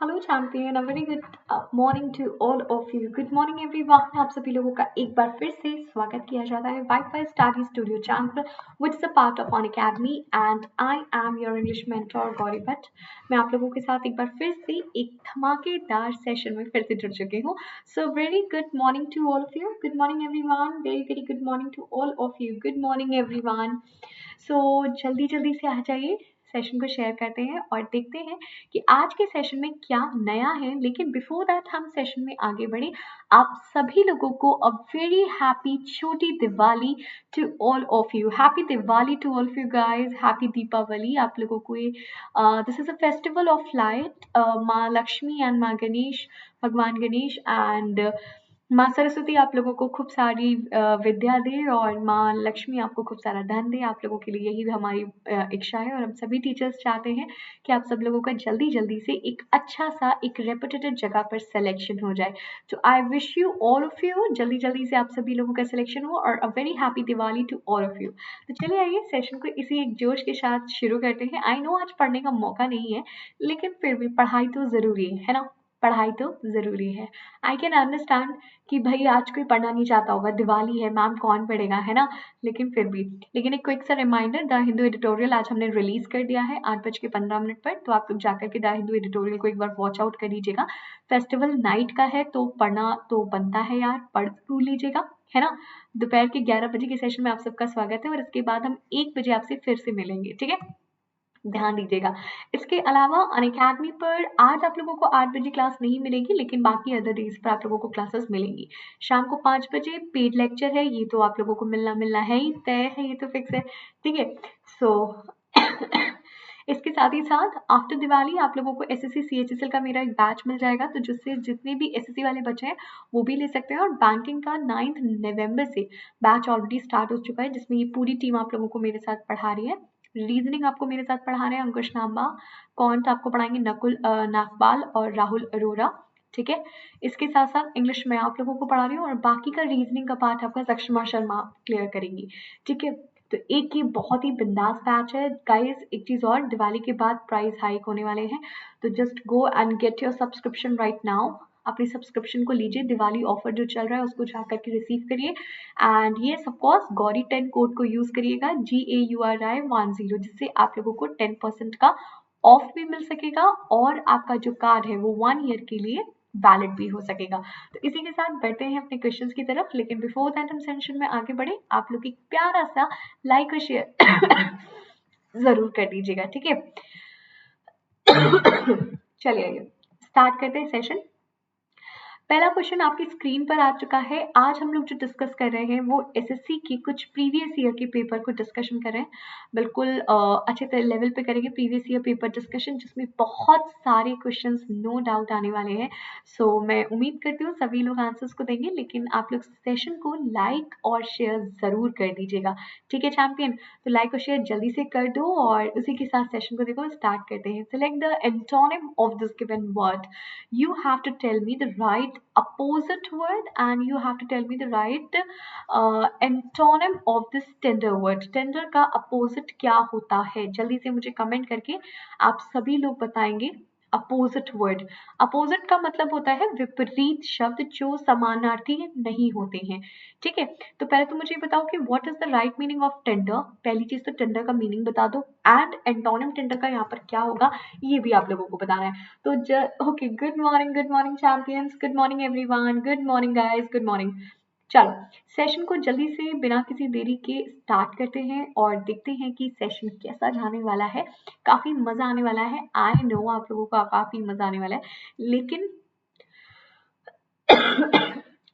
Hello champion, a very good morning to all of you. Good morning everyone. आप सभी लोगों का एक बार फिर से स्वागत किया जाता है wifi Study Studio channel which is a part of an academy and I am your English mentor Gauri Bhatt. मैं आप लोगों के साथ एक बार फिर से एक धमाकेदार सेशन में फिर से जुड़ चुकी हूँ। So very good morning to all of you. Good morning everyone. Very very good morning to all of you. Good morning everyone. So जल्दी जल्दी से आ जाइए, सेशन को शेयर करते हैं और देखते हैं कि आज के सेशन में क्या नया है। लेकिन बिफोर दैट हम सेशन में आगे बढ़े, आप सभी लोगों को अ वेरी हैप्पी छोटी Diwali to all of you. Happy Diwali to all of you guys. Happy Deepavali आप लोगों को। ये this is a festival of light. माँ लक्ष्मी एंड माँ गणेश, भगवान गणेश एंड माँ सरस्वती आप लोगों को खूब सारी विद्या दे और माँ लक्ष्मी आपको खूब सारा धन दे। आप लोगों के लिए यही हमारी इच्छा है और हम सभी टीचर्स चाहते हैं कि आप सब लोगों का जल्दी जल्दी से एक अच्छा सा एक रेपुटेटेड जगह पर सिलेक्शन हो जाए। तो I wish you all of you जल्दी जल्दी से आप सभी लोगों का सिलेक्शन हो और a very happy Diwali to all of you. तो चलिए आइए सेशन को इसी एक जोश के साथ शुरू करते हैं। आई नो आज पढ़ने का मौका नहीं है, लेकिन फिर भी पढ़ाई तो ज़रूरी है ना। पढ़ाई तो ज़रूरी है। आई कैन अंडरस्टैंड कि भाई आज कोई पढ़ना नहीं चाहता होगा, दिवाली है, मैम कौन पढ़ेगा, है ना। लेकिन फिर भी, लेकिन एक क्विक सा रिमाइंडर, द हिंदू एडिटोरियल आज हमने रिलीज कर दिया है 8:15 पर। तो आप लोग जाकर के द हिंदू एडिटोरियल को एक बार वॉच आउट कर लीजिएगा। फेस्टिवल नाइट का है तो पढ़ना तो बनता है यार, पढ़ जरूर लीजिएगा, है ना। दोपहर के 11 बजे के सेशन में आप सबका स्वागत है और इसके बाद हम 1 बजे आपसे फिर से मिलेंगे, ठीक है। ध्यान दीजिएगा। इसके अलावा अनअकैडमी पर आज आप लोगों को 8 बजे क्लास नहीं मिलेगी, लेकिन बाकी अदर डेज पर आप लोगों को क्लासेस मिलेंगी। शाम को 5 बजे पेड लेक्चर है, ये तो आप लोगों को मिलना मिलना है ही, तय है, ये तो फिक्स है, ठीक है। सो इसके साथ ही साथ आफ्टर दिवाली आप लोगों को एसएससी सीएचएसएल का मेरा एक बैच मिल जाएगा, तो जिससे जितने भी एसएससी वाले बच्चे हैं वो भी ले सकते हैं। और बैंकिंग का 9 नवंबर से बैच ऑलरेडी स्टार्ट हो चुका है, जिसमें ये पूरी टीम आप लोगों को मेरे साथ पढ़ा रही है। रीजनिंग आपको मेरे साथ पढ़ा रहे हैं अंकुश नाम्बा। कौन आपको पढ़ाएंगे नकुल नागपाल और राहुल अरोरा, ठीक है। इसके साथ साथ इंग्लिश में आप लोगों को पढ़ा रही हूँ और बाकी का रीजनिंग का पार्ट आपका सक्षमा शर्मा क्लियर करेंगी, ठीक है। तो एक ये बहुत ही बिंदास बैच है गाइस। एक चीज और, दिवाली के बाद प्राइस हाइक होने वाले हैं, तो just go and get your subscription right now. अपनी सब्सक्रिप्शन को लीजिए, दिवाली ऑफर जो चल रहा है उसको जाकर के रिसीव करिए। एंड ये ऑफकोर्स गौरी 10 कोड को यूज करिएगा, GAURI10, जिससे आप लोगों को 10% का ऑफ भी मिल सकेगा और आपका जो कार्ड है वो 1 ईयर के लिए वैलिड भी हो सकेगा। तो इसी के साथ बढ़ते हैं अपने क्वेश्चंस की तरफ, लेकिन बिफोर दैट हम सेशन में आगे बढ़े, आप लोग एक प्यारा सा लाइक और शेयर जरूर कर दीजिएगा, ठीक है। चलिए आइए स्टार्ट करते हैं सेशन। पहला क्वेश्चन आपकी स्क्रीन पर आ चुका है। आज हम लोग जो डिस्कस कर रहे हैं वो एसएससी के कुछ प्रीवियस ईयर के पेपर को डिस्कशन कर रहे हैं। बिल्कुल अच्छे तरह लेवल पे करेंगे प्रीवियस ईयर पेपर डिस्कशन, जिसमें बहुत सारे क्वेश्चंस नो डाउट आने वाले हैं। सो मैं उम्मीद करती हूँ सभी लोग आंसर्स को देंगे, लेकिन आप लोग सेशन को लाइक और शेयर जरूर कर दीजिएगा, ठीक है चैंपियन। तो लाइक और शेयर जल्दी से कर दो और उसी के साथ सेशन को देखो स्टार्ट करते हैं। Select the antonym of this given word. You have to tell me the right opposite word and you have to tell me the right antonym of this tender word. Tender का opposite क्या होता है, जल्दी से मुझे comment करके आप सभी लोग बताएंगे। अपोजिट वर्ड, अपोजिट का मतलब होता है विपरीत शब्द जो समानार्थी नहीं होते हैं, ठीक है। तो पहले तो मुझे बताओ कि what is the right meaning of tender. पहली चीज तो टेंडर का मीनिंग बता दो एंड एंटोनिम टेंडर का यहाँ पर क्या होगा ये भी आप लोगों को बताना है। तो okay, good morning champions, good morning everyone, good morning guys, good morning. चलो सेशन को जल्दी से बिना किसी देरी के स्टार्ट करते हैं और देखते हैं कि सेशन कैसा जाने वाला है। काफी मजा आने वाला है, आई नो आप लोगों को काफी मजा आने वाला है, लेकिन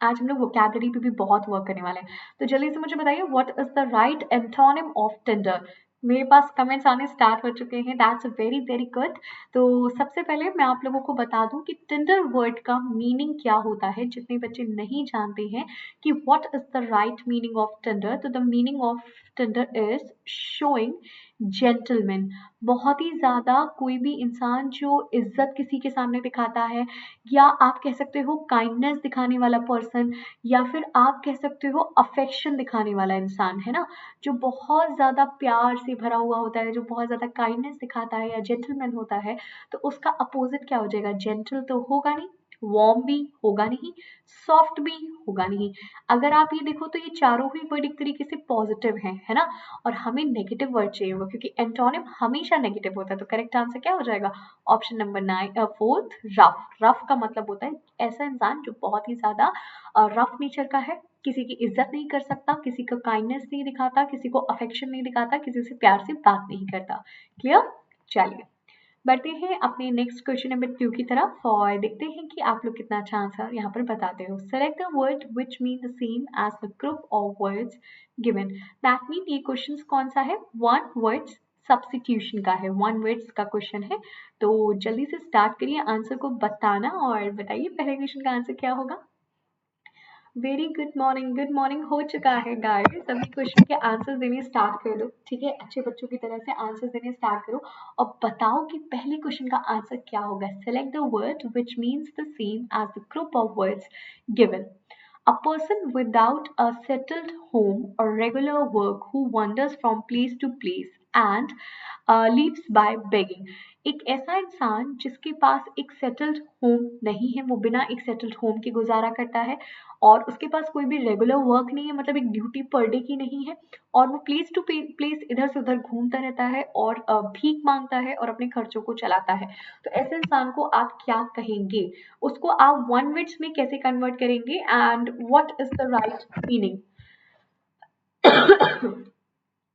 आज हम लोग वोकैबुलरी पे भी बहुत वर्क करने वाले हैं। तो जल्दी से मुझे बताइए what is the right antonym of tender. मेरे पास कमेंट्स आने स्टार्ट हो चुके हैं, दैट्स वेरी वेरी गुड। तो सबसे पहले मैं आप लोगों को बता दूं कि टेंडर वर्ड का मीनिंग क्या होता है। जितने बच्चे नहीं जानते हैं कि what is the right meaning of tender, तो the meaning of tender is showing gentleman. बहुत ही ज्यादा कोई भी इंसान जो इज्जत किसी के सामने दिखाता है, या आप कह सकते हो काइंडनेस दिखाने वाला पर्सन, या फिर आप कह सकते हो अफेक्शन दिखाने वाला इंसान, है ना, जो बहुत ज्यादा प्यार से भरा हुआ होता है, जो बहुत ज्यादा काइंडनेस दिखाता है या जेंटलमैन होता है, तो उसका अपोजिट क्या हो जाएगा? जेंटल तो होगा नहीं, वार्म भी होगा नहीं, सॉफ्ट भी होगा नहीं। अगर आप ये देखो तो ये चारों ही वर्ड एक तरीके से पॉजिटिव हैं, है ना, और हमें नेगेटिव वर्ड चाहिए होगा क्योंकि एंटोनिम हमेशा नेगेटिव होता है। तो करेक्ट आंसर क्या हो जाएगा? Option number 9 fourth, rough. Rough का मतलब होता है ऐसा इंसान जो बहुत ही ज्यादा रफ नेचर का है, किसी की इज्जत नहीं कर सकता, किसी को काइंडनेस नहीं दिखाता, किसी को अफेक्शन नहीं दिखाता, किसी से प्यार से बात नहीं करता। क्लियर? चलिए बढ़ते हैं अपने नेक्स्ट क्वेश्चन नंबर 2 की तरफ और देखते हैं कि आप लोग कितना अच्छा आंसर यहाँ पर बताते हो। Select the word which mean the same as the group of words given. That mean ये क्वेश्चन कौन सा है? वन वर्ड्स सब्स्टिट्यूशन का है, वन वर्ड्स का क्वेश्चन है। तो जल्दी से स्टार्ट करिए आंसर को बताना और बताइए पहले क्वेश्चन का आंसर क्या होगा। वेरी गुड मॉर्निंग हो चुका है गाइस। सभी क्वेश्चन के आंसर देने स्टार्ट कर दो, ठीक है, अच्छे बच्चों की तरह से आंसर देने स्टार्ट करो और बताओ कि पहले क्वेश्चन का आंसर क्या होगा। Select the word which means the same as the group of words given. A person without a settled home or regular work who wanders from place to place and lives by begging। एक ऐसा इंसान जिसके पास एक settled home नहीं है, वो बिना एक सेटल्ड होम के गुजारा करता है और उसके पास कोई भी रेगुलर वर्क नहीं है, मतलब एक ड्यूटी पर डे की नहीं है, और वो प्लेस टू प्लेस इधर से उधर घूमता रहता है और भीख मांगता है और अपने खर्चों को चलाता है। तो ऐसे इंसान को आप क्या कहेंगे? उसको आप वन वर्ड्स में कैसे कन्वर्ट करेंगे and what is the right meaning?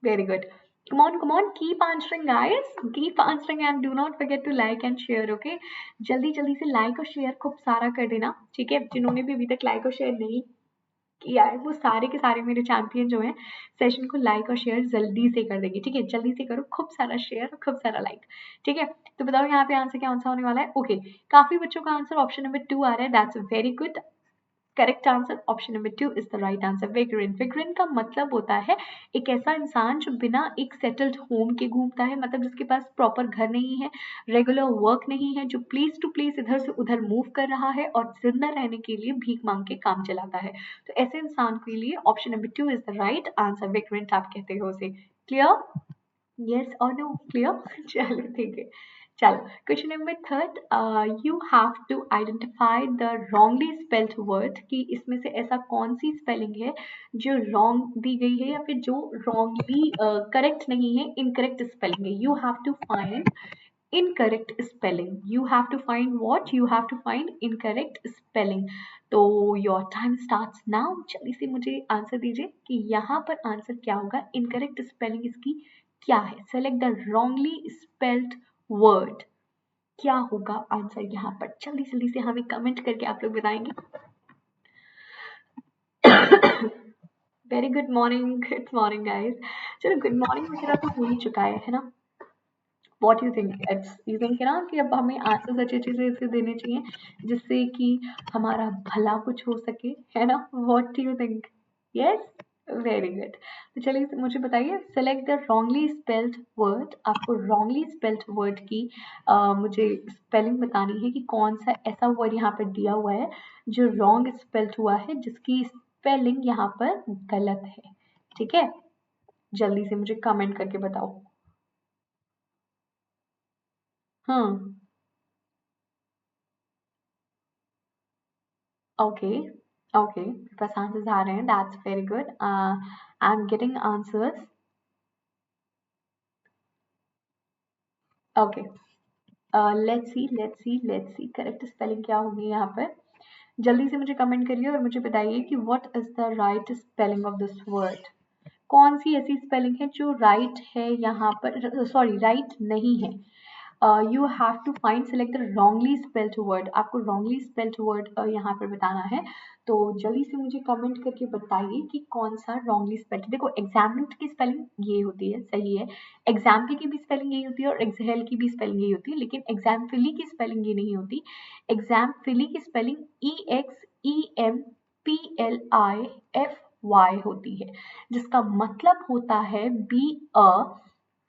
Very good. Come on, keep answering, guys. Keep answering and do not forget to like and share, okay? जल्दी जल्दी से लाइक और शेयर खूब सारा कर देना, ठीक है? जिन्होंने भी अभी तक लाइक और शेयर नहीं किया है वो सारे के सारे मेरे चैंपियन जो हैं सेशन को लाइक और शेयर जल्दी से कर देंगे, ठीक है? जल्दी से करो, खूब सारा शेयर और खूब सारा लाइक, ठीक है? तो बताओ यहाँ पे आंसर क्या आंसर होने वाला है? ओके, काफी बच्चों का आंसर ऑप्शन नंबर 2 आ रहा है, that's very good. Correct answer option number 2 is the right answer. Vagrant, vagrant का मतलब होता है एक ऐसा इंसान जो बिना एक सेटल्ड होम के घूमता है, मतलब जिसके पास प्रॉपर घर नहीं है, रेगुलर वर्क नहीं है, जो प्लेस टू प्लेस इधर से उधर मूव कर रहा है और जिंदा रहने के लिए भीख मांग के काम चलाता है। तो ऐसे इंसान के लिए option number 2 is the right answer. Vagrant आप कहते हो उसे। क्लियर? यस और नो? क्लियर? चलो ठीक है। चलो question number 3, you have to identify the wrongly spelled word, कि इसमें से ऐसा कौन सी स्पेलिंग है जो रॉन्ग दी गई है या फिर जो रॉन्गली करेक्ट नहीं है, इनकरेक्ट स्पेलिंग है। You have to find incorrect spelling. You have to find what? You have to find incorrect spelling. तो योर टाइम स्टार्ट्स नाउ। जल्दी से मुझे आंसर दीजिए कि यहाँ पर आंसर क्या होगा, इनकरेक्ट स्पेलिंग इसकी क्या है? Select the wrongly spelled word. क्या होगा आंसर यहाँ पर? जल्दी जल्दी से हमें कमेंट करके आप लोग बताएंगे। Very good morning guys. चलो गुड मॉर्निंग वगैरह तो हो ही चुका है ना? What you think? It's you think ना कि अब हमें आंसर्स अच्छे अच्छे से ऐसे देने चाहिए जिससे कि हमारा भला कुछ हो सके, है ना? What do you think? Yes, very good. तो चलिए मुझे बताइए, select the wrongly spelled word. आपको रॉन्गली स्पेल्ड वर्ड की मुझे स्पेलिंग बतानी है कि कौन सा ऐसा वर्ड यहाँ पर दिया हुआ है जो रॉन्ग स्पेल्ड हुआ है, जिसकी स्पेलिंग यहाँ पर गलत है, ठीक है? जल्दी से मुझे कमेंट करके बताओ। हाँ, okay, okay. मेरे पास आंसर्स आ रहे हैं, that's very good. I'm getting answers. Okay. Let's see correct spelling क्या होगी यहाँ पर। जल्दी से मुझे कमेंट करिए और मुझे बताइए कि what is the right spelling of this word. कौन सी ऐसी स्पेलिंग है जो राइट है यहाँ पर, सॉरी राइट नहीं है। You have to find select the wrongly spelled word. आपको रॉन्गली स्पेल्ड वर्ड यहाँ पर बताना है। तो जल्दी से मुझे कमेंट करके बताइए कि कौन सा रॉन्गली स्पेल्ड। देखो एग्जामिनेंट की स्पेलिंग ये होती है, सही है। एग्जाम्पल की भी स्पेलिंग यही होती है और एक्सहेल की भी स्पेलिंग यही होती है, लेकिन एग्जाम्पली की स्पेलिंग ये नहीं होती। एग्जाम्पली की स्पेलिंग EXEMPLIFY होती है, जिसका मतलब होता है be a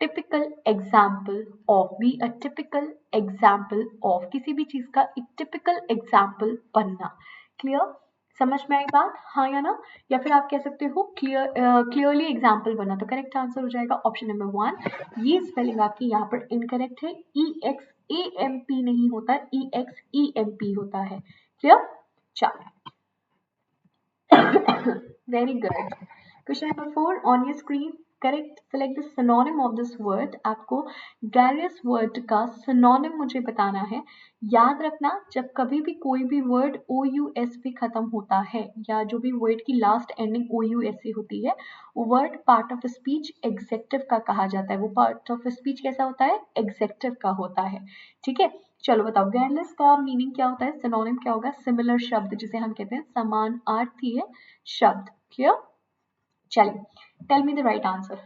typical example of, be a typical example of, किसी भी चीज का एक टिपिकल एग्जाम्पल बनना। क्लियर? समझ में आई बात, हाँ या ना? या फिर आप कह सकते हो क्लियरली एग्जाम्पल बना। तो करेक्ट आंसर हो जाएगा ऑप्शन नंबर 1। ये स्पेलिंग आपकी यहाँ पर इनकरेक्ट है, EXAMP नहीं होता, EXEMP होता है। क्लियर? चलो, very good. Question number 4 on your screen. Correct. Select the synonym of this word. आपको various word का synonym मुझे बताना है। याद रखना, जब कभी भी कोई भी word OUS पे खत्म होता है या जो भी word की last ending OUS से होती है, word part of speech executive का कहा जाता है। वो part of speech कैसा होता है? executive का होता है। ठीक है, चलो बताओ वेयरलेस का मीनिंग क्या होता है, सिनोनिम क्या होगा? सिमिलर शब्द, जिसे हम कहते हैं समानार्थी शब्द। क्लियर? चलिए, tell me the right answer.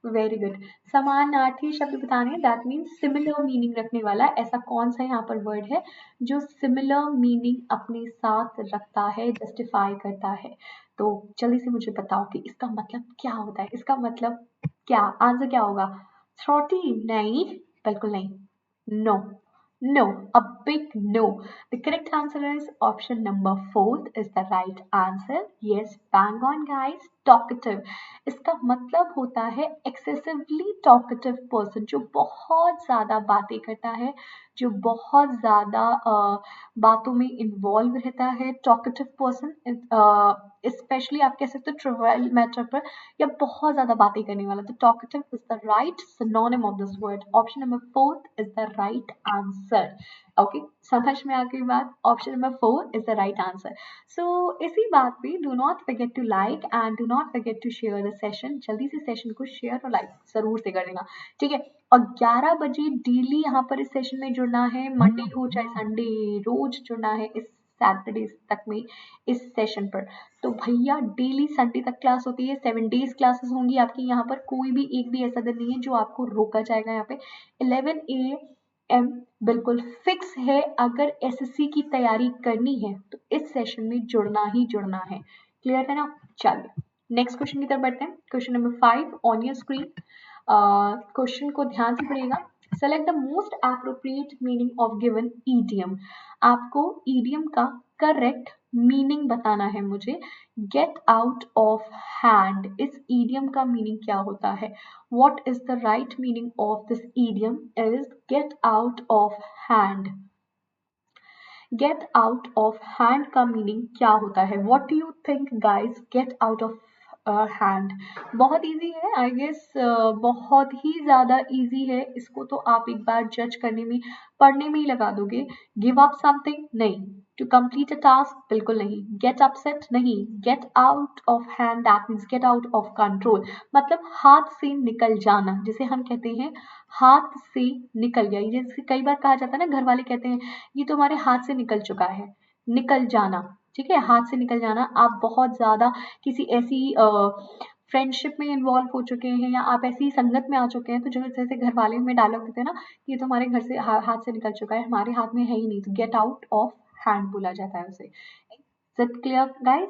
Very good. समानार्थी शब्द बताने, दैट मीन्स सिमिलर मीनिंग रखने वाला। ऐसा कौन सा यहाँ पर वर्ड है जो सिमिलर मीनिंग अपने साथ रखता है, जस्टिफाई करता है? तो जल्दी से मुझे बताओ कि इसका मतलब क्या होता है। इसका मतलब क्या, आंसर क्या होगा? थ्रोटी? नहीं, बिल्कुल नहीं। No, no, a big no. The correct answer is option number 4 is the right answer. Yes, bang on guys. Talkative. इसका मतलब होता है excessively talkative person, जो बहुत ज्यादा बातें करता है, जो बहुत ज्यादा बातों में इन्वॉल्व रहता है। talkative person, स्पेशली आप कह सकते हो ट्रिवियल मैटर पर, या बहुत ज्यादा बातें करने वाला। तो talkative is the right synonym of this word. Option number 4 is the right answer. Okay, समझ में आ गई बात? Option number 4 is the right answer. So इसी बात पे do not forget to like and do not forget to share the session. जल्दी से session को शेयर और लाइक जरूर से कर देना, ठीक है? और 11 बजे डेली यहाँ पर इस सेशन में जुड़ना है, मंडे हो चाहे संडे, रोज जुड़ना है इस सैटरडे तक में इस सेशन पर। तो भैया डेली संडे तक क्लास होती है, 7 डेज क्लासेस होंगी आपकी यहाँ पर। कोई भी एक भी ऐसा दिन नहीं है जो आपको रोका जाएगा। यहाँ पे 11 AM बिल्कुल फिक्स है। अगर एसएससी की तैयारी करनी है तो इस सेशन में जुड़ना ही जुड़ना है। क्लियर है ना? चलिए नेक्स्ट क्वेश्चन की तरफ बढ़ते हैं। Question number 5 on your screen. Question को ध्यान से पढ़िएगा। Select the most appropriate meaning of given idiom. आपको ईडियम का करेक्ट मीनिंग बताना है मुझे। गेट आउट ऑफ हैंड, इस ईडियम का मीनिंग क्या होता है? What is the right meaning of this idiom is get out of hand. Get out of hand का मीनिंग क्या होता है? What do you think guys? Gate out of hand बहुत इजी है, आई गेस बहुत ही ज्यादा इजी है। इसको तो आप एक बार जज करने में, पढ़ने में ही लगा दोगे। Give up something? नहीं। To complete a task? बिल्कुल नहीं। Get upset? नहीं। Get out of hand that means get out of control, मतलब हाथ से निकल जाना, जिसे हम कहते हैं हाथ से निकल गया। जैसे कई बार कहा जाता है ना, घर वाले कहते हैं ये तो हमारे हाथ से निकल चुका है, निकल जाना। ठीक है, हाथ से निकल जाना। आप बहुत ज्यादा किसी ऐसी फ्रेंडशिप में इन्वॉल्व हो चुके हैं या आप ऐसी संगत में आ चुके हैं, तो जो जैसे घर वाले हमें डायलॉग देते हैं ना, ये तो हमारे घर से हाथ से निकल चुका है, हमारे हाथ में है ही नहीं, तो गेट आउट ऑफ हैंड बोला जाता है उसे। Is it clear guys?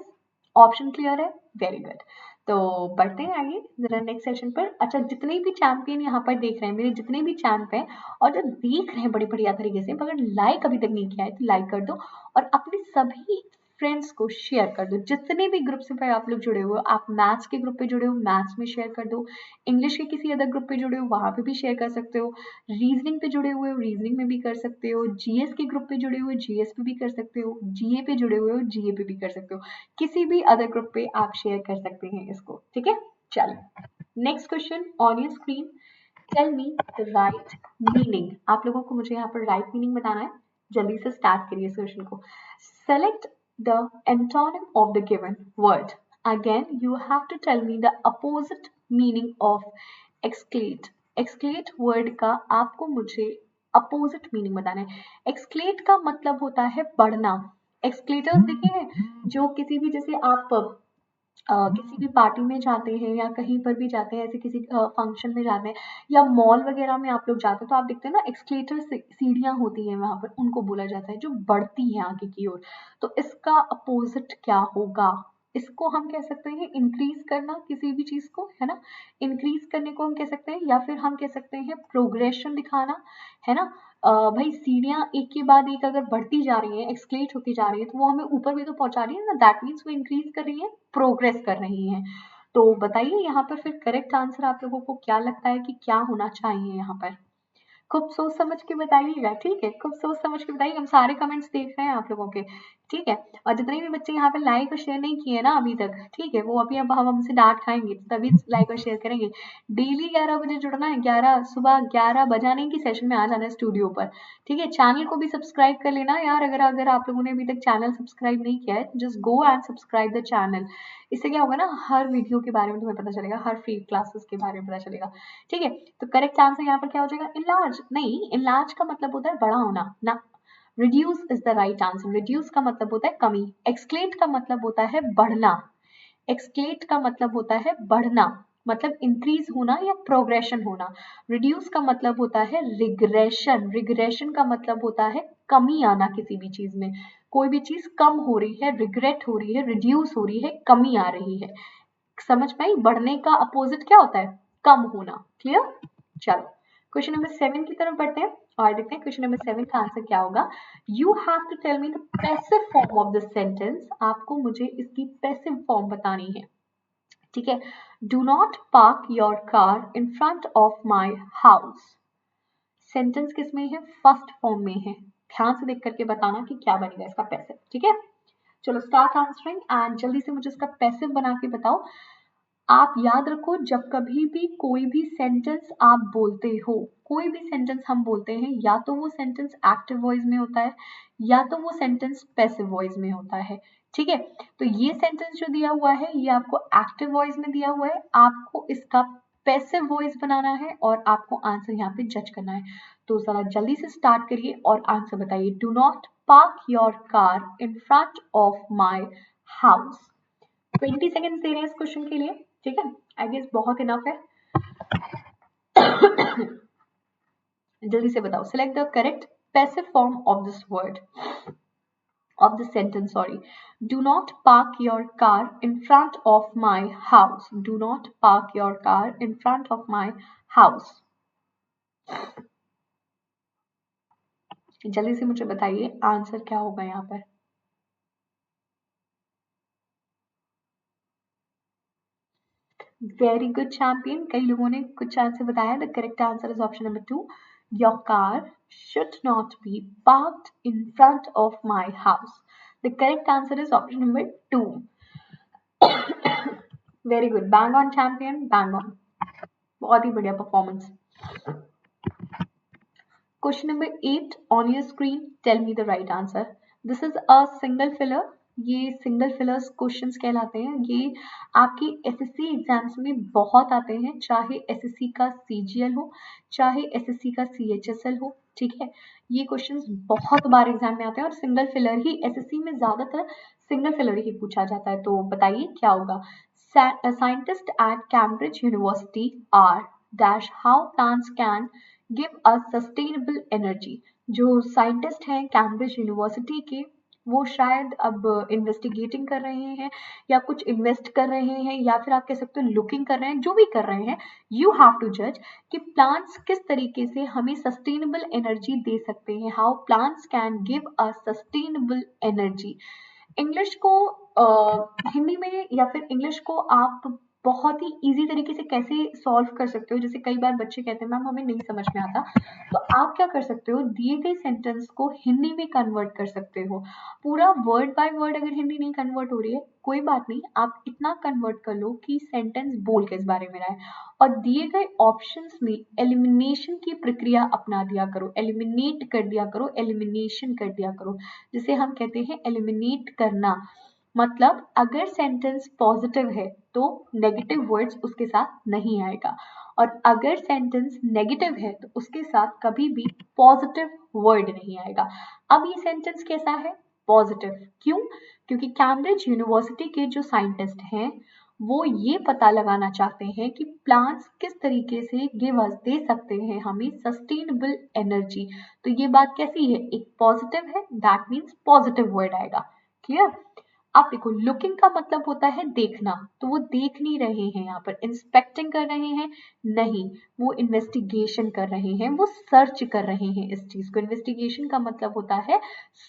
Option clear है? Very good. तो बढ़ते हैं आगे जरा नेक्स्ट सेशन पर। अच्छा, जितने भी चैंपियन यहाँ पर देख रहे हैं, मेरे जितने भी चैंप हैं और जो देख रहे हैं बड़ी बढ़िया तरीके से, मगर लाइक अभी तक नहीं किया है तो लाइक कर दो और अपने सभी फ्रेंड्स को शेयर कर दो। जितने भी ग्रुप से भाई आप लोग जुड़े हुए हो, आप मैथ्स के ग्रुप पे जुड़े हो मैथ्स में शेयर कर दो, इंग्लिश के किसी अदर ग्रुप पे जुड़े हो वहां पे भी शेयर कर सकते हो, रीजनिंग पे जुड़े हुए हो रीजनिंग में भी कर सकते हो, जीएस के ग्रुप पे जुड़े हुए जीएस पे भी कर सकते हो, जीए पे जुड़े हुए हो जीए पे भी कर सकते हो, किसी भी अदर ग्रुप पे आप शेयर कर सकते हैं इसको। ठीक है, चलिए next question on your screen. Tell me the right meaning. आप लोगों को मुझे यहाँ पर राइट मीनिंग बताना है। जल्दी से स्टार्ट करिए इस क्वेश्चन को। Select the antonym of the given word. Again you have to tell me the opposite meaning of escalate. Escalate word का आपको मुझे अपोजिट मीनिंग बताना है। एक्सक्लेट का मतलब होता है बढ़ना। एक्सक्लेटर्स देखे हैं, जो किसी भी, जैसे आप किसी भी पार्टी में जाते हैं या कहीं पर भी जाते हैं, ऐसे किसी फंक्शन में जाते हैं या मॉल वगैरह में आप लोग जाते हैं, तो आप देखते हैं ना एक्सकेलेटर सीढ़ियां होती हैं वहां पर, उनको बोला जाता है जो बढ़ती हैं आगे की ओर। तो इसका अपोजिट क्या होगा? इसको हम कह सकते हैं इंक्रीज करना किसी भी चीज को, है ना, इंक्रीज करने को हम कह सकते हैं, या फिर हम कह सकते हैं प्रोग्रेशन दिखाना, है ना। भाई सीढ़ियां एक के बाद एक अगर बढ़ती जा रही है, एक्सक्लेट होती जा रही है, तो वो हमें ऊपर भी तो पहुंचा रही है ना, दैट मीन्स वो इंक्रीज कर रही है, प्रोग्रेस कर रही है। तो बताइए यहाँ पर फिर करेक्ट आंसर आप लोगों को क्या लगता है कि क्या होना चाहिए यहाँ पर? खूब सोच समझ के बताइएगा, ठीक है, खूब सोच समझ के बताइए, हम सारे कमेंट्स देख रहे हैं आप लोगों के, ठीक है। और जितने भी बच्चे यहाँ पे लाइक और शेयर नहीं किए ना अभी तक, ठीक है, वो अभी अब हम हमसे डांट खाएंगे तभी लाइक और शेयर करेंगे। डेली 11 बजे जुड़ना है, 11 सुबह 11 बजाने की सेशन में आ जाना है स्टूडियो पर, ठीक है। चैनल को भी सब्सक्राइब कर लेना यार, अगर अगर आप लोगों ने अभी तक चैनल सब्सक्राइब नहीं किया है, just go and subscribe the channel. इससे क्या होगा ना, हर वीडियो के बारे में तुम्हें पता चलेगा, हर फ्री क्लासेस के बारे में पता चलेगा, ठीक है। तो करेक्ट आंसर यहाँ पर क्या हो जाएगा, इनलार्ज नहीं, इनलार्ज का मतलब होता है बड़ा होना ना। Reduce is the right answer, reduce का मतलब होता है कमी, एक्सक्लेट का मतलब होता है बढ़ना, एक्सक्लेट का मतलब होता है बढ़ना, मतलब इंक्रीज होना या प्रोग्रेशन होना। रिड्यूस का मतलब होता है रिग्रेशन, रिग्रेशन का मतलब होता है कमी आना किसी भी चीज में, कोई भी चीज कम हो रही है, रिग्रेट हो रही है, रिड्यूस हो रही है, कमी आ रही है। समझ पाई, बढ़ने का अपोजिट क्या होता है, कम होना। क्लियर? चलो क्वेश्चन नंबर 7 की तरफ बढ़ते हैं और देखते हैं क्वेश्चन नंबर 7 का आंसर क्या होगा। You have to tell me the passive form of this sentence, आपको मुझे इसकी पैसिव फॉर्म बतानी है, ठीक है। Do not park your car in front of my house, sentence किस में है, फर्स्ट फॉर्म में है। ध्यान से देख करके बताना कि क्या बनेगा इसका पैसिव, ठीक है। चलो स्टार्ट आंसरिंग एंड जल्दी से मुझे इसका पैसिव बना के बताओ। आप याद रखो, जब कभी भी कोई भी सेंटेंस आप बोलते हो, कोई भी सेंटेंस हम बोलते हैं, या तो वो सेंटेंस एक्टिव वॉइस में होता है या तो वो सेंटेंस पैसिव वॉइस में होता है, ठीक है। तो ये सेंटेंस जो दिया हुआ है ये आपको एक्टिव वॉइस में दिया हुआ है, आपको इसका पैसिव वॉइस बनाना है और आपको आंसर यहाँ पे जज करना है। तो जरा जल्दी से स्टार्ट करिए और आंसर बताइए। Do not park your car in front of my house. 20 seconds दे रहे हैं इस क्वेश्चन के लिए, ठीक है, आई गेस बहुत इनफ है। जल्दी से बताओ, select the correct passive form of this word, of the sentence, sorry. Do not park your car in front of my house. Do not park your car in front of my house. जल्दी से मुझे बताइए answer क्या होगा यहाँ पर। Very good champion, कई लोगों ने कुछ आंसर बताया। The correct answer is option number 2, your car should not be parked in front of my house. The correct answer is option number 2। Very good, bang on champion, bang on, बहुत ही बढ़िया performance. Question number 8 on your screen. Tell me the right answer. This is a single filler. ये single fillers questions कहलाते हैं। ये आपके SSC exams में बहुत आते हैं, चाहे एसएससी का सीजीएल हो, चाहे एसएससी का सीएचएसएल हो, ठीक है। ये क्वेश्चंस बहुत बार एग्जाम में आते हैं और सिंगल फिलर ही एसएससी में ज्यादातर सिंगल फिलर ही पूछा जाता है। तो बताइए क्या होगा। Scientist at Cambridge University are dash how plants can give us sustainable energy. जो साइंटिस्ट हैं कैम्ब्रिज यूनिवर्सिटी के, वो शायद अब इन्वेस्टिगेटिंग कर रहे हैं या कुछ इन्वेस्ट कर रहे हैं या फिर आप कह सकते हो लुकिंग कर रहे हैं, जो भी कर रहे हैं, यू हैव टू जज कि प्लांट्स किस तरीके से हमें सस्टेनेबल एनर्जी दे सकते हैं। How plants can give us sustainable energy. English को हिंदी में या फिर इंग्लिश को आप बहुत ही इजी तरीके से कैसे सॉल्व कर सकते हो। जैसे कई बार बच्चे कहते हैं मैम हमें नहीं समझ में आता, तो आप क्या कर सकते हो, दिए गए सेंटेंस को हिंदी में कन्वर्ट कर सकते हो। पूरा वर्ड बाय वर्ड अगर हिंदी नहीं कन्वर्ट हो रही है कोई बात नहीं, आप इतना कन्वर्ट कर लो कि सेंटेंस बोल किस बारे में रहा है, और दिए गए ऑप्शंस में एलिमिनेशन की प्रक्रिया अपना दिया करो, एलिमिनेट कर दिया करो, एलिमिनेशन कर दिया करो, जिसे हम कहते हैं एलिमिनेट करना। मतलब अगर सेंटेंस पॉजिटिव है तो नेगेटिव वर्ड्स उसके साथ नहीं आएगा, और अगर सेंटेंस नेगेटिव है तो उसके साथ कभी भी पॉजिटिव वर्ड नहीं आएगा। अब ये सेंटेंस कैसा है, पॉजिटिव। क्यों? क्योंकि कैम्ब्रिज यूनिवर्सिटी के जो साइंटिस्ट हैं वो ये पता लगाना चाहते हैं कि प्लांट्स किस तरीके से गिव अस दे सकते हैं हमें सस्टेनेबल एनर्जी। तो ये बात कैसी है, एक पॉजिटिव है, दैट मीन्स पॉजिटिव वर्ड आएगा। क्लियर? आप देखो, लुकिंग का मतलब होता है देखना, तो वो देख नहीं रहे हैं यहाँ पर, इंस्पेक्टिंग कर रहे हैं नहीं, वो इन्वेस्टिगेशन कर रहे हैं, वो सर्च कर रहे हैं इस चीज को। इन्वेस्टिगेशन का मतलब होता है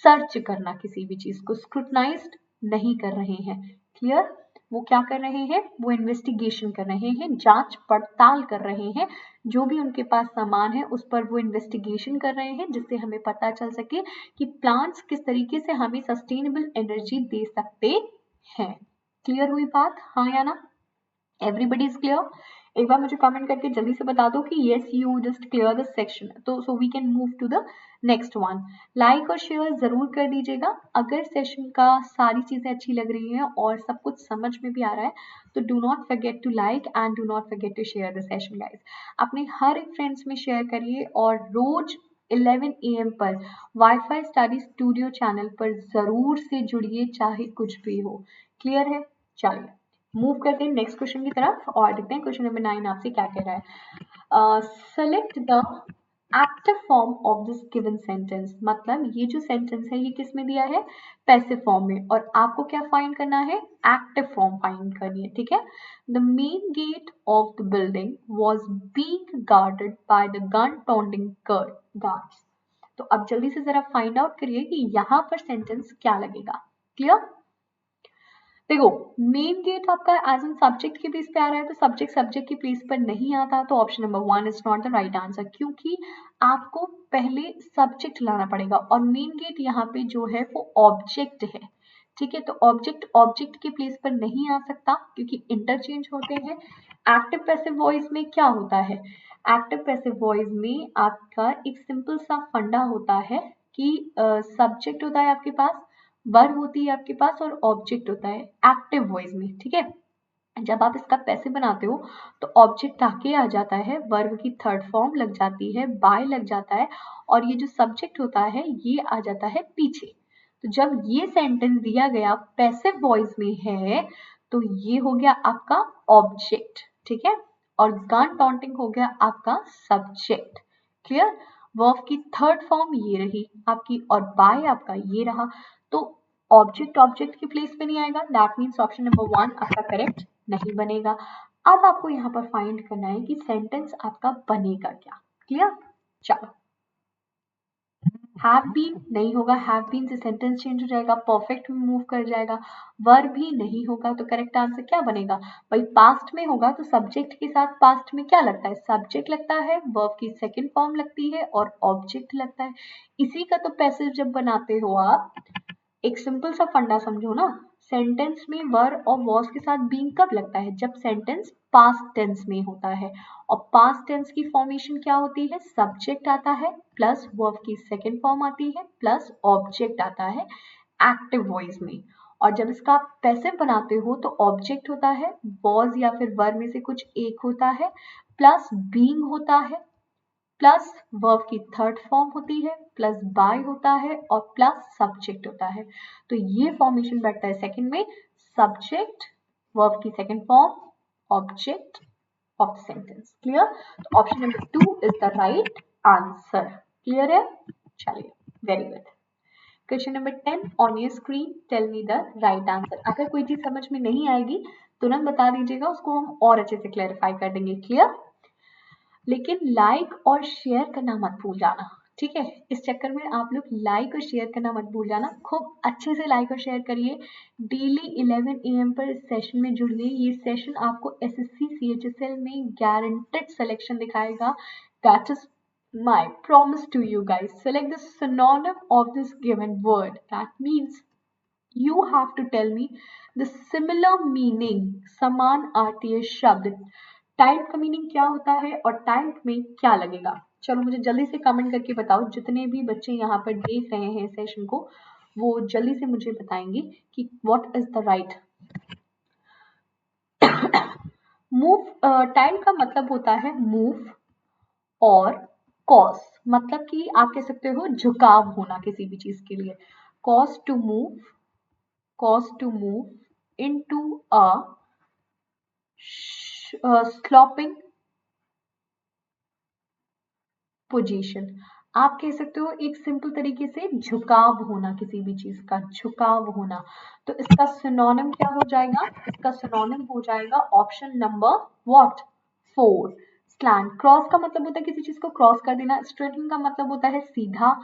सर्च करना, किसी भी चीज को स्क्रूटनाइज्ड नहीं कर रहे हैं। क्लियर? वो क्या कर रहे हैं? वो इन्वेस्टिगेशन कर रहे हैं, जांच पड़ताल कर रहे हैं, जो भी उनके पास सामान है उस पर वो इन्वेस्टिगेशन कर रहे हैं, जिससे हमें पता चल सके कि प्लांट्स किस तरीके से हमें सस्टेनेबल एनर्जी दे सकते हैं। क्लियर हुई बात? हाँ या ना? Everybody is clear? एक बार मुझे कमेंट करके जल्दी से बता दो कि yes you just clear the section, तो so we can move to the next one. Like और शेयर जरूर कर दीजिएगा अगर सेशन का सारी चीजें अच्छी लग रही हैं और सब कुछ समझ में भी आ रहा है, तो do not forget to like and do not forget to share the session guys. अपने हर एक फ्रेंड्स में शेयर करिए और रोज 11 AM पर वाईफाई स्टडी स्टूडियो चैनल पर जरूर से जुड़िए, चाहे कुछ भी हो। क्लियर है? चलिए मूव करते हैं नेक्स्ट क्वेश्चन की तरफ और देखते हैं क्वेश्चन नंबर 9 आपसे क्या कह रहा है। Select the active form of this given sentence. मतलब ये जो सेंटेंस है ये किस में दिया है? पैसिव फॉर्म में, और आपको क्या फाइंड करना है? एक्टिव फॉर्म फाइंड करनी है। ठीक है? The main gate of the building was being guarded by the gun taunting guards. तो अब जल्दी से जरा फाइंड आउट करिए कि यहाँ पर सेंटेंस क्या लगेगा। क्लियर? देखो, मेन गेट आपका एज एन सब्जेक्ट के बेस पे आ रहा है, तो सब्जेक्ट के प्लेस पर नहीं आता, तो option number 1 is not the right answer, क्योंकि आपको पहले सब्जेक्ट लाना पड़ेगा और मेन गेट यहाँ पे जो है वो ऑब्जेक्ट है। ठीक है? तो ऑब्जेक्ट के प्लेस पर नहीं आ सकता क्योंकि इंटरचेंज होते हैं। एक्टिव पैसिव वॉइस में क्या होता है? एक्टिव पैसिव वॉइस में आपका एक सिंपल सा फंडा होता है कि सब्जेक्ट होता है आपके पास, वर्ब होती है आपके पास और ऑब्जेक्ट होता है एक्टिव वॉइस में। ठीक है? जब आप इसका पैसिव बनाते हो तो ऑब्जेक्ट आके आ जाता है, वर्ब की थर्ड फॉर्म लग जाती है, बाय लग जाता है, और ये जो सब्जेक्ट होता है ये आ जाता है पीछे। तो जब ये सेंटेंस दिया गया पैसिव वॉइस में है तो ये हो गया आपका ऑब्जेक्ट। ठीक है? और गन टॉन्टिंग हो गया आपका सब्जेक्ट। क्लियर? वर्ब की थर्ड फॉर्म ये रही आपकी और बाय आपका ये रहा, तो ऑब्जेक्ट के प्लेस पे नहीं आएगा। दैट मीन्स ऑप्शन नंबर 1 आपका करेक्ट नहीं बनेगा। अब आपको यहाँ पर फाइंड करना है कि सेंटेंस आपका बनेगा क्या। क्लियर? चलो, हैव बीन नहीं होगा, हैव बीन से सेंटेंस चेंज हो जाएगा, परफेक्ट में मूव कर जाएगा। वर्ब भी नहीं होगा, तो करेक्ट आंसर क्या बनेगा भाई? पास्ट में होगा तो सब्जेक्ट के साथ पास्ट में क्या लगता है? सब्जेक्ट लगता है, वर्ब की सेकंड फॉर्म लगती है और ऑब्जेक्ट लगता है। इसी का तो पैसेज जब बनाते हो आप, एक सिंपल सा फंडा समझो ना, सेंटेंस में वर और वॉज के साथ बीइंग कब लगता है? जब सेंटेंस पास्ट टेंस में होता है, और पास्ट टेंस की फॉर्मेशन क्या होती है? सब्जेक्ट आता है प्लस वर्ब की सेकंड फॉर्म आती है प्लस ऑब्जेक्ट आता है एक्टिव वॉइस में। और जब इसका आप पैसिव बनाते हो तो ऑब्जेक्ट होता है, वॉज या फिर वर्ब में से कुछ एक होता है, प्लस बीइंग होता है, प्लस वर्ब की थर्ड फॉर्म होती है, प्लस बाय होता है और प्लस सब्जेक्ट होता है। तो ये फॉर्मेशन बैठता है सेकंड में, सब्जेक्ट, वर्ब की second form, object of sentence. Clear? तो option number 2 is the right answer. Clear है? चलिए, very good. Question number 10 on your screen, tell me the right answer. अगर कोई चीज समझ में नहीं आएगी तुरंत बता दीजिएगा, उसको हम और अच्छे से क्लैरिफाई कर देंगे। क्लियर? लेकिन लाइक और शेयर करना मत भूल जाना। ठीक है? इस चक्कर में आप लोग लाइक और शेयर करना मत भूल जाना, खूब अच्छे से लाइक और शेयर करिए। डेली 11 AM पर इस सेशन में जुड़िए। ये सेशन आपको एसएससी CHSL में गारंटेड सिलेक्शन दिखाएगा। That is my promise to you guys. Select the synonym of this given word. That means you have to tell me the similar meaning, समान अर्थीय शब्द। टाइप का meaning क्या होता है और टाइप में क्या लगेगा? चलो मुझे जल्दी से कमेंट करके बताओ, जितने भी बच्चे यहाँ पर देख रहे हैं सेशन को वो जल्दी से मुझे बताएंगे कि what is the right. Move, type का मतलब होता है मूव, और कॉज मतलब कि आप कह सकते हो झुकाव होना किसी भी चीज के लिए। Cause to move, cause to move into a sloping position। आप कह सकते हो एक सिंपल तरीके से झुकाव होना, किसी भी चीज का झुकाव होना। तो इसका सिनोनिम क्या हो जाएगा? इसका सिनोनिम हो जाएगा option number what? 4, slant. Cross का मतलब होता है किसी चीज को क्रॉस कर देना, स्ट्रेटिंग का मतलब होता है सीधा,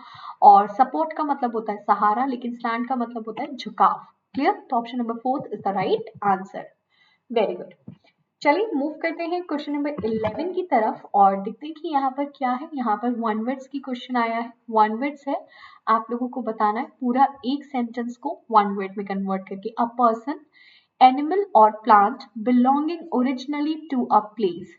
और सपोर्ट का मतलब होता है सहारा, लेकिन स्लैंट का मतलब होता है झुकाव। क्लियर? तो option number 4 is the right answer. Very good. चलिए मूव करते हैं क्वेश्चन नंबर 11 की तरफ और देखते हैं कि यहाँ पर क्या है। यहाँ पर वन वर्ड्स की क्वेश्चन आया है। वन वर्ड्स है, आप लोगों को बताना है पूरा एक सेंटेंस को वन वर्ड में कन्वर्ट करके। अ पर्सन, एनिमल और plant belonging originally to a place.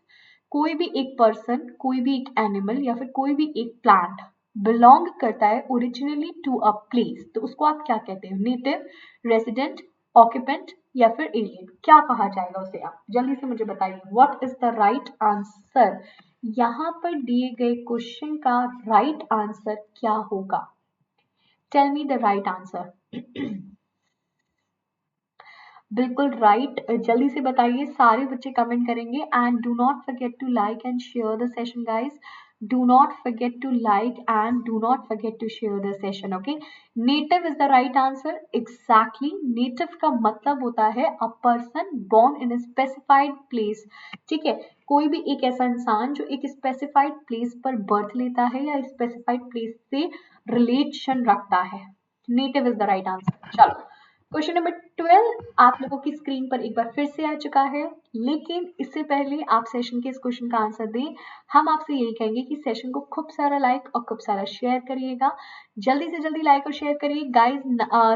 कोई भी एक पर्सन, कोई भी एक एनिमल या फिर कोई भी एक प्लांट बिलोंग करता है ओरिजिनली टू अ प्लेस, तो उसको आप क्या कहते हैं? नेटिव, रेसिडेंट, ऑक्यूपेंट या फिर एलियन? क्या कहा जाएगा उसे? आप जल्दी से मुझे बताइए, what is the right answer? यहाँ पर दिए गए क्वेश्चन का राइट आंसर क्या होगा? Tell me the right answer. बिल्कुल राइट, जल्दी से बताइए, सारे बच्चे कमेंट करेंगे। And do not forget to like and share the session guys. Do not forget to like and do not forget to share the session. Okay, native is the right answer. Exactly, native का मतलब होता है a person born in a specified place. ठीक है, कोई भी एक ऐसा इंसान जो एक स्पेसिफाइड प्लेस पर बर्थ लेता है या स्पेसिफाइड प्लेस से रिलेशन रखता है। Native is the right answer. चलो, क्वेश्चन नंबर 12 आप लोगों की स्क्रीन पर एक बार फिर से आ चुका है, लेकिन इससे पहले आप सेशन के इस क्वेश्चन का आंसर दें, हम आपसे यही कहेंगे कि सेशन को खूब सारा लाइक और खूब सारा शेयर करिएगा। जल्दी से जल्दी लाइक और शेयर करिए गाइस।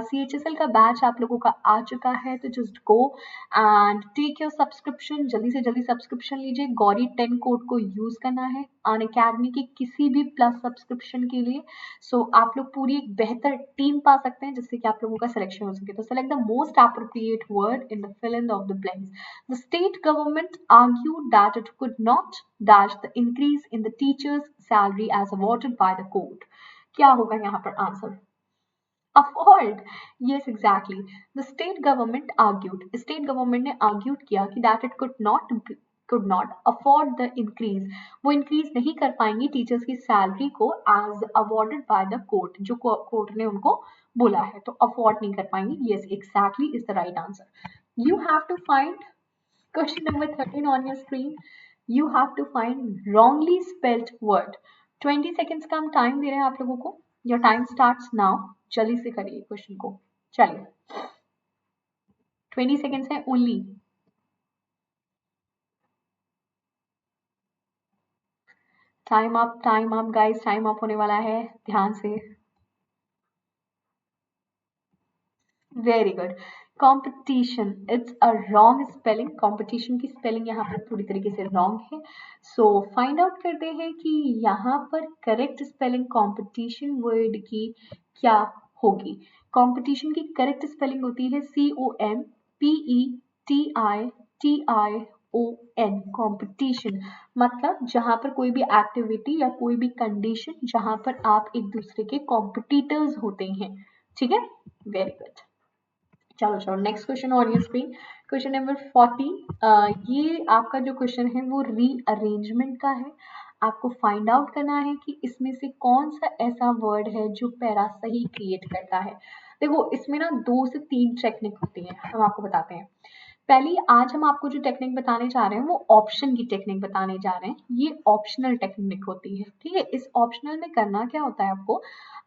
CHSL का बैच आप लोगों का आ चुका है, तो just go and take your subscription. जल्दी से जल्दी सब्सक्रिप्शन लीजिए। गौरी 10 कोड को यूज करना है अनअकैडमी के किसी भी प्लस सब्सक्रिप्शन के लिए। सो आप लोग पूरी एक बेहतर टीम पा सकते हैं जिससे कि आप लोगों का सिलेक्शन हो सके। तो select the most appropriate word in the fill in of the blanks. The state government argued that it could not dash the increase in the teachers' salary as awarded by the court. क्या होगा यहाँ पर answer? Afford. Yes, exactly. The state government argued. State government ने argued किया कि that it could not afford the increase. वो increase नहीं कर पाएंगी टीचर्स की सैलरी को as awarded by the court, जो कोर्ट ने उनको बोला है, तो afford नहीं कर पाएंगी. Yes, exactly is the right answer. You have to find question number 13 on your screen. You have to find wrongly spelled word. 20 seconds का हम टाइम दे रहे हैं आप लोगों को. Your time starts now. जल्दी से करिए क्वेश्चन को. चलिए, 20 seconds है only. Time up guys, time up होने वाला है, ध्यान से. Very good. Competition, it's a wrong spelling. Competition की स्पेलिंग यहाँ पर पूरी तरीके से रॉन्ग है. सो फाइंड आउट करते हैं कि यहाँ पर करेक्ट स्पेलिंग कंपटीशन वर्ड की क्या होगी. कंपटीशन की करेक्ट स्पेलिंग होती है COMPETITION. कंपटीशन मतलब जहां पर कोई भी एक्टिविटी या कोई भी कंडीशन जहां पर आप एक दूसरे के कॉम्पिटिटर्स होते हैं. ठीक है, वेरी गुड. चलो चलो, next question on your screen. Question number 40. ये आपका जो क्वेश्चन है वो रीअरेंजमेंट का है. आपको फाइंड आउट करना है कि इसमें से कौन सा ऐसा वर्ड है जो पैरा सही क्रिएट करता है. देखो, इसमें ना 2 से 3 टेक्निक होती है, हम आपको बताते हैं. पहली, आज हम आपको जो टेक्निक बताने जा रहे हैं वो ऑप्शन की टेक्निक बताने जा रहे हैं. ये ऑप्शनल टेक्निक होती है. ठीक है, इस ऑप्शनल में करना क्या होता है, आपको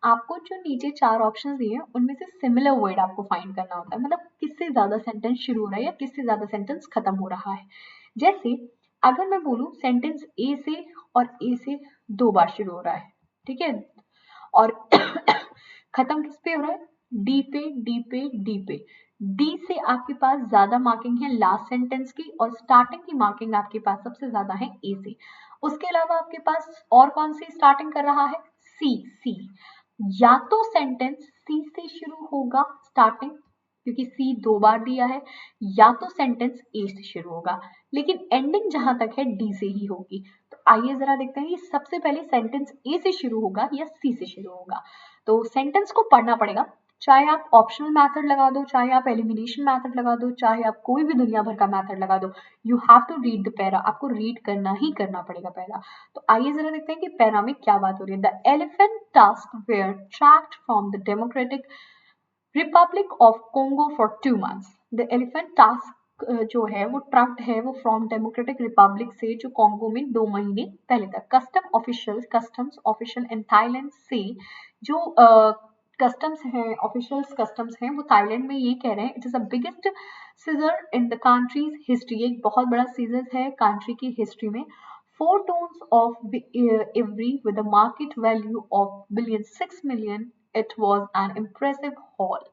आपको जो नीचे 4 ऑप्शंस दिए हैं उनमें से सिमिलर वर्ड आपको फाइंड करना होता है. मतलब किससे ज्यादा सेंटेंस शुरू हो रहा है या किससे ज्यादा सेंटेंस खत्म हो रहा है. जैसे अगर मैं बोलूं सेंटेंस ए से और ए से 2 बार शुरू हो रहा है, ठीक है, और खत्म किस पे हो रहा है? डी पे, डी पे, डी पे. डी से आपके पास ज्यादा मार्किंग है लास्ट सेंटेंस की, और स्टार्टिंग की मार्किंग आपके पास सबसे ज्यादा है ए से. उसके अलावा आपके पास और कौन सी स्टार्टिंग कर रहा है? सी. सी. या तो सेंटेंस सी से शुरू होगा स्टार्टिंग, क्योंकि सी 2 बार दिया है, या तो सेंटेंस ए से शुरू होगा, लेकिन एंडिंग जहां तक है डी से ही होगी. तो आइए जरा देखते हैं ये सबसे पहले सेंटेंस ए से शुरू होगा या सी से शुरू होगा. तो सेंटेंस को पढ़ना पड़ेगा. चाहे आप ऑप्शनल मेथड लगा दो, चाहे आप एलिमिनेशन मेथड लगा दो, चाहे आप कोई भी दुनिया भर का मेथड लगा दो, you have to read the para, आपको रीड करना ही करना पड़ेगा पैरा। तो आइए जरा देखते हैं कि पैरा में क्या बात हो रही है। The elephant tusk were tracked from the Democratic Republic of Congo for 2 months। The elephant tusk जो है वो ट्रैक्ड है वो फ्रॉम डेमोक्रेटिक रिपब्लिक से, जो कोंगो में 2 महीने पहले तक। कस्टम्स ऑफिशियल इन थाईलैंड से, जो कस्टम्स हैं, ऑफिशियल्स कस्टम्स हैं, वो थाईलैंड में ये कह रहे हैं it is the biggest seizure in the country's history, एक बहुत बड़ा सीजर है कंट्री की हिस्ट्री में। 4 tons of ivory with a market value of $6 million, it was an impressive haul।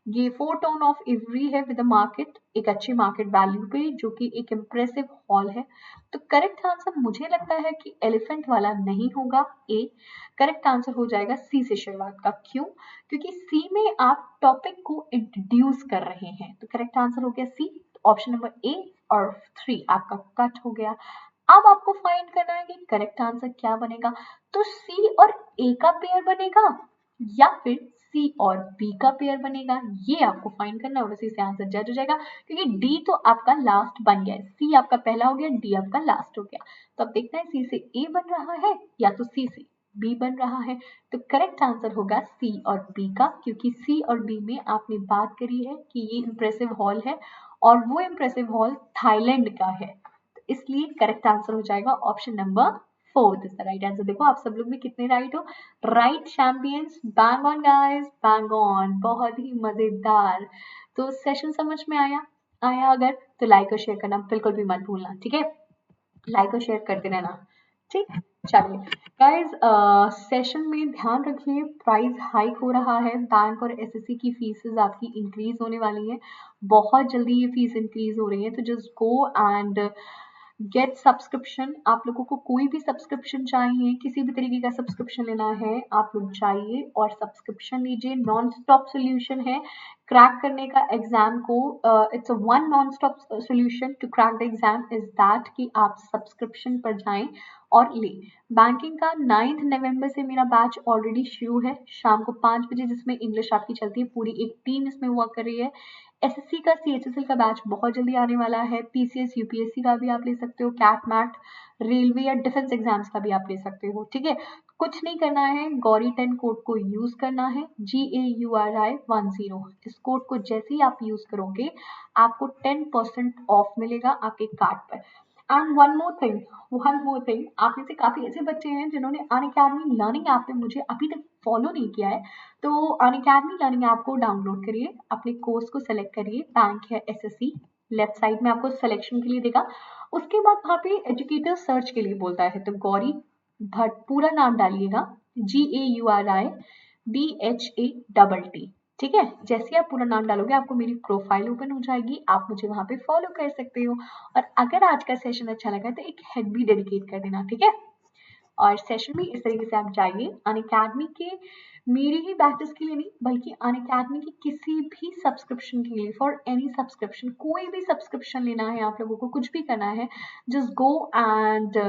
ये 4 टन ऑफ इवरी है विद मार्केट, एक अच्छी मार्केट वैल्यू पे, जो कि एक इम्प्रेसिव हॉल है। तो करेक्ट आंसर मुझे लगता है कि एलिफेंट वाला नहीं होगा ए, करेक्ट आंसर हो जाएगा सी से शुरुआत का। क्यों? क्योंकि सी में आप टॉपिक को इंट्रोड्यूस कर रहे हैं। तो करेक्ट आंसर हो गया सी, ऑप्शन नंबर ए और 3 आपका कट हो गया। अब आपको फाइंड करना है कि करेक्ट आंसर क्या बनेगा। तो सी और ए का पेयर बनेगा या फिर सी और बी का पेयर बनेगा, ये आपको फाइंड करना है और उसी से आंसर जज हो जाएगा। क्योंकि डी तो आपका लास्ट बन गया है, सी आपका पहला हो गया, डी आपका लास्ट हो गया। तो अब देखते हैं सी से ए बन रहा है या तो सी से बी बन रहा है। तो करेक्ट आंसर होगा सी और बी का, क्योंकि सी और बी में आपने बात करी है कि ये इम्प्रेसिव हॉल है और वो इम्प्रेसिव हॉल थाईलैंड का है। तो इसलिए करेक्ट आंसर हो जाएगा option number 4 is the right answer. देखो आप सब लोग भी कितने राइट हो, right champions, bang on guys, bang on, बहुत ही मजेदार। तो सेशन समझ में आया? आया अगर तो लाइक और शेयर करना बिल्कुल भी मत भूलना, ठीक है? लाइक और शेयर करते रहना, ठीक? चलिए गाइस, सेशन में ध्यान रखिए प्राइस हाइक हो रहा है, बैंक और एसएससी की फीसेस आपकी इंक्रीज होने वाली है, बहुत जल्दी ये फीस इंक्रीज हो रही है। तो just go and get subscription. आप लोगों को कोई भी सब्सक्रिप्शन चाहिए, किसी भी तरीके का सब्सक्रिप्शन लेना है, आप लोग जाइए और सब्सक्रिप्शन लीजिए। नॉन स्टॉप सोल्यूशन है क्रैक करने का एग्जाम को। It's a one non stop solution to crack the exam is that कि आप सब्सक्रिप्शन पर जाएं और ले। बैंकिंग का 9 नवंबर से मेरा बैच ऑलरेडी शुरू है शाम को 5 बजे, जिसमें इंग्लिश आपकी चलती है, पूरी एक टीम इसमें वर्क कर रही है। एसएससी का सीएचएसएल का बैच बहुत जल्दी आने वाला है, पीसीएस यूपीएससी का भी आप ले सकते हो, कैट मैट रेलवे या डिफेंस एग्जाम्स का भी आप ले सकते हो, ठीक है? कुछ नहीं करना है, गौरी 10 कोड को यूज करना है, GAURI10। इस कोड को जैसे ही आप यूज करोगे आपको 10% ऑफ मिलेगा आपके कार्ड पर। एंड वन मोर थिंग, आप में से काफी ऐसे बच्चे हैं जिन्होंने अनअकैडमी लर्निंग ऐप पे मुझे अभी तक फॉलो नहीं किया है। तो अनअकैडमी लर्निंग ऐप को डाउनलोड करिए, अपने कोर्स को सेलेक्ट करिए, बैंक है एसएससी, लेफ्ट साइड में आपको सिलेक्शन के लिए देगा। उसके बाद वहाँ पे एजुकेटर सर्च के लिए बोलता है, तो गौरी भट्ट पूरा नाम डालिएगा, GAURI BHATT, ठीक है? जैसे ही आप पूरा नाम डालोगे आपको मेरी प्रोफाइल ओपन हो जाएगी, आप मुझे वहां पे फॉलो कर सकते हो। और अगर आज का सेशन अच्छा लगा तो एक हेड भी डेडिकेट कर देना, ठीक है? और सेशन में इस तरीके से आप जाइए अनअकैडमी के, मेरी ही बैचेस के लिए नहीं बल्कि अनअकैडमी की किसी भी सब्सक्रिप्शन के लिए, फॉर एनी सब्सक्रिप्शन, कोई भी सब्सक्रिप्शन लेना है आप लोगों को, कुछ भी करना है, just go and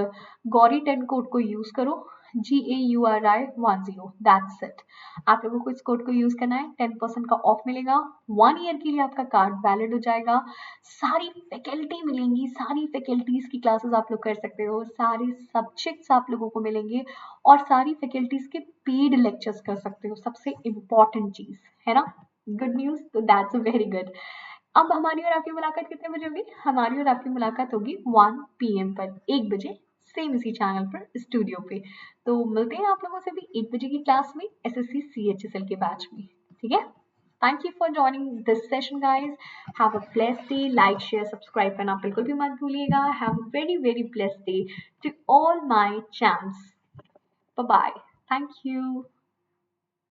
Gauri 10 code को यूज करो, GAURI10, दैट्स इट। आप लोगों को इस कोड को यूज करना है, 10% का ऑफ मिलेगा, 1 ईयर के लिए आपका कार्ड वैलिड हो जाएगा, सारी फैकल्टी मिलेंगी, सारी फैकल्टीज की क्लासेस आप लोग कर सकते हो, सारे सब्जेक्ट्स आप लोगों को मिलेंगे और सारी फैकल्टीज के पेड लेक्चर्स कर सकते हो, सबसे इम्पोर्टेंट चीज है ना, गुड न्यूज। तो दैट्स वेरी गुड। अब हमारी और आपकी मुलाकात कितने बजे होगी? हमारी और आपकी मुलाकात होगी 1 PM पर, 1 बजे, सेम इसी चैनल पर स्टूडियो पे। तो मिलते हैं आप लोगों से भी 1 बजे की क्लास में एसएससी सीएचएसएल के बैच में, ठीक है? Thank you for joining this session, guys. Have a blessed day. Like, share, subscribe करना बिल्कुल भी मत भूलिएगा. Have a very, very blessed day to all my champs. Bye bye. Thank you.